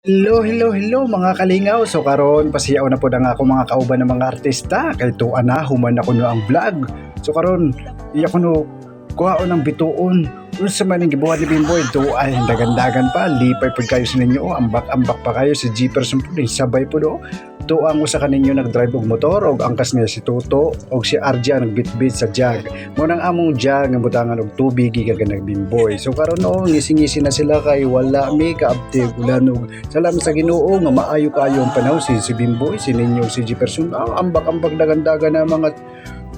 Hello mga kalingaw. So karon pasiyaw na po na nga ako mga kauban ng mga artista kay tuan na human ako no ang vlog. So karon iya ko no kuhaon ng bituon. Unsa man ang gibuhat ni Bimboy to ay dagandagan pa lipay pud kayo sa ninyo ambak-ambak pa kayo si Jefferson pud sabay pud o. Tuang usa ka ninyo nagdrive og motor og angkas niya si Toto og si RJ ang nagbitbit sa jug. Mo nang among jug nga butangan og tubig gikan nag Bimboy. So karon no ngisi-ngisi na sila kay wala mi kaabtig ulan og salamat sa Ginoo nga maayo kayo ang panahon si Bimboy si ninyo si Jefferson ambak-ambak dagandagan na mga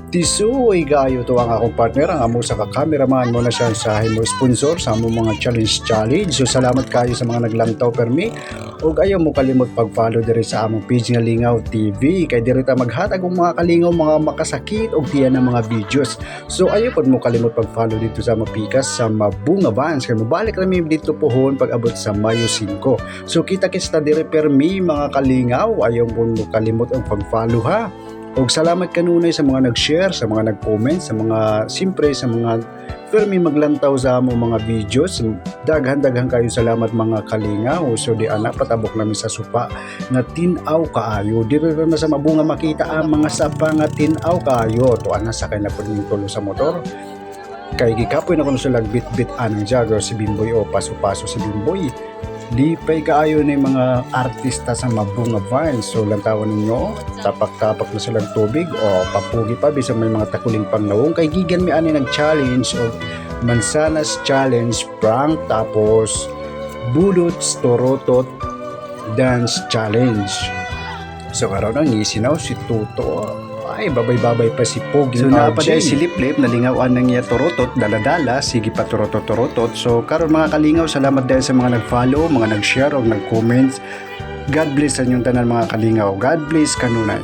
Tisuoy gayo to ang akong partner ang amo sa ka-cameraman mo na siya sa himo sponsor sa among mga challenge. So salamat kayo sa mga naglantaw permi ug ayaw mo kalimot pag-follow diri sa among page nga Lingaw TV kay diri ta maghatag og mga kalingaw mga makasakit og tiyan ng mga videos. So ayaw pod mo kalimot pag-follow dito sa Mapikas sa Mabunga Vans kay mobalik rami dito pohon pag abot sa Mayo 5. So kita-kits ta diri permi mga kalingaw ayaw mo kalimot ang pag-follow ha. Og salamat kanunay sa mga nag-share, sa mga nag-comment, sa mga simpre, sa mga firmi maglantaw sa among mga videos. Daghan kayo salamat mga kalingaw. So di ana patabok namin sa supa nga tin-aw kaayo. Diri na sa Mabunga makita ang mga sapa nga tin-aw kaayo. To ana sakay na pud ning tulo sa motor. Kay gikapoy na kuno sila bit-bit anang jagger si Bimboy o paso-paso si Bimboy. Lipay kaayo ni mga artista sa Mabunga Vines. So lantawan ninyo, tapak-tapak na silang tubig o papugi pa bisang may mga takuling panglawong kay gigan mi ani nag-challenge o mansanas challenge prank tapos budots torotot dance challenge. So karon ang isinaw si Tuto ay babay-babay pa si Pogi. So napaday si Liplip nalingawan ng iya torotot daladala sige pa torotot. So karon mga kalingaw salamat dahil sa mga nag-follow, mga nag-share o nag-comments. God bless sa inyong tanan mga kalingaw. God bless kanunay.